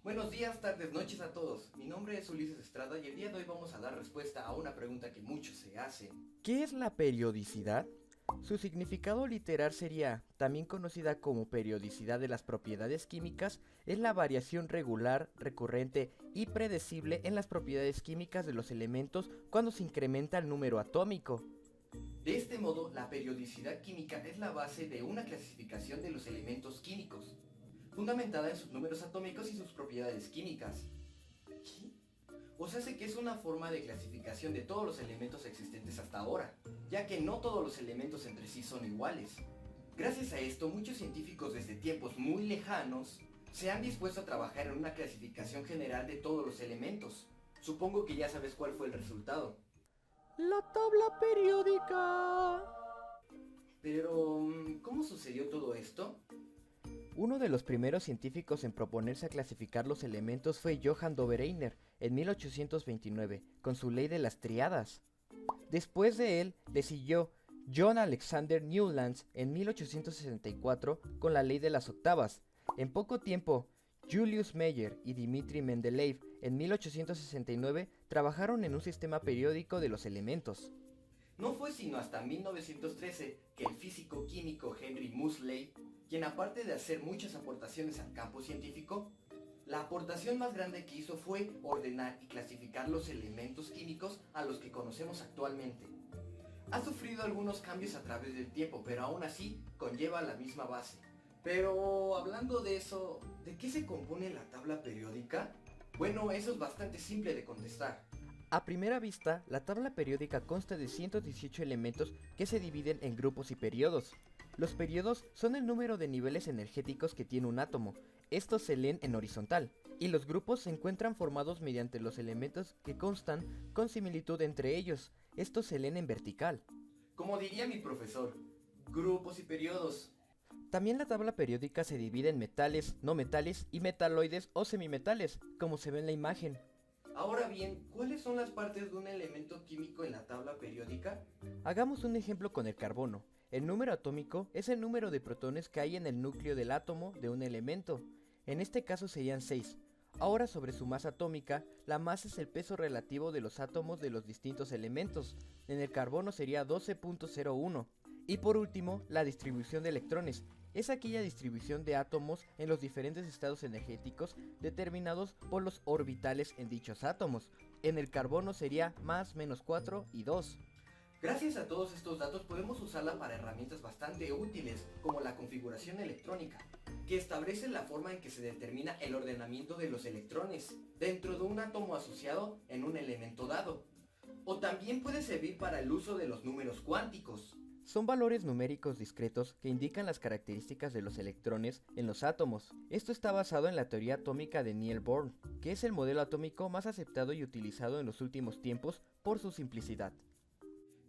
Buenos días, tardes, noches a todos. Mi nombre es Ulises Estrada y el día de hoy vamos a dar respuesta a una pregunta que muchos se hacen. ¿Qué es la periodicidad? Su significado literal sería, también conocida como periodicidad de las propiedades químicas, es la variación regular, recurrente y predecible en las propiedades químicas de los elementos cuando se incrementa el número atómico. De este modo, la periodicidad química es la base de una clasificación de los elementos químicos, fundamentada en sus números atómicos y sus propiedades químicas. ¿Qué? O sea, sé que es una forma de clasificación de todos los elementos existentes hasta ahora, ya que no todos los elementos entre sí son iguales. Gracias a esto, muchos científicos desde tiempos muy lejanos se han dispuesto a trabajar en una clasificación general de todos los elementos. Supongo que ya sabes cuál fue el resultado. La tabla periódica. Pero, ¿cómo sucedió todo esto? Uno de los primeros científicos en proponerse a clasificar los elementos fue Johann Dobereiner en 1829, con su ley de las triadas. Después de él, le siguió John Alexander Newlands en 1864 con la ley de las octavas. En poco tiempo, Julius Meyer y Dmitri Mendeleev en 1869 trabajaron en un sistema periódico de los elementos. No fue sino hasta 1913 que el físico químico Henry Moseley, quien aparte de hacer muchas aportaciones al campo científico, la aportación más grande que hizo fue ordenar y clasificar los elementos químicos a los que conocemos actualmente. Ha sufrido algunos cambios a través del tiempo, pero aún así conlleva la misma base. Pero hablando de eso, ¿de qué se compone la tabla periódica? Bueno, eso es bastante simple de contestar. A primera vista, la tabla periódica consta de 118 elementos que se dividen en grupos y periodos. Los periodos son el número de niveles energéticos que tiene un átomo. Estos se leen en horizontal, y los grupos se encuentran formados mediante los elementos que constan con similitud entre ellos. Estos se leen en vertical. Como diría mi profesor, grupos y periodos. También la tabla periódica se divide en metales, no metales y metaloides o semimetales, como se ve en la imagen. Ahora bien, ¿cuáles son las partes de un elemento químico en la tabla periódica? Hagamos un ejemplo con el carbono. El número atómico es el número de protones que hay en el núcleo del átomo de un elemento. En este caso serían 6. Ahora sobre su masa atómica, la masa es el peso relativo de los átomos de los distintos elementos. En el carbono sería 12.01. Y por último, la distribución de electrones. Es aquella distribución de átomos en los diferentes estados energéticos determinados por los orbitales en dichos átomos. En el carbono sería más, menos 4 y 2. Gracias a todos estos datos podemos usarla para herramientas bastante útiles, como la configuración electrónica, que establece la forma en que se determina el ordenamiento de los electrones dentro de un átomo asociado en un elemento dado. O también puede servir para el uso de los números cuánticos. Son valores numéricos discretos que indican las características de los electrones en los átomos. Esto está basado en la teoría atómica de Niels Bohr, que es el modelo atómico más aceptado y utilizado en los últimos tiempos por su simplicidad.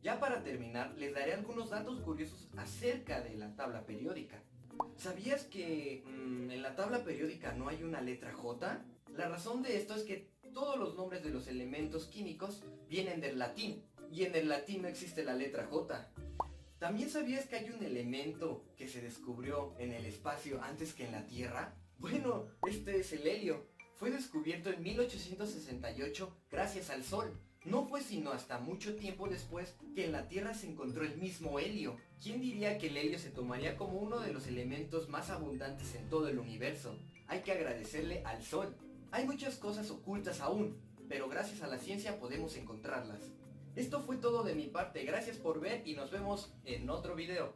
Ya para terminar, les daré algunos datos curiosos acerca de la tabla periódica. ¿Sabías que en la tabla periódica no hay una letra J? La razón de esto es que todos los nombres de los elementos químicos vienen del latín, y en el latín no existe la letra J. ¿También sabías que hay un elemento que se descubrió en el espacio antes que en la Tierra? Bueno, este es el helio. Fue descubierto en 1868 gracias al Sol. No fue sino hasta mucho tiempo después que en la Tierra se encontró el mismo helio. ¿Quién diría que el helio se tomaría como uno de los elementos más abundantes en todo el universo? Hay que agradecerle al Sol. Hay muchas cosas ocultas aún, pero gracias a la ciencia podemos encontrarlas. Esto fue todo de mi parte, gracias por ver y nos vemos en otro video.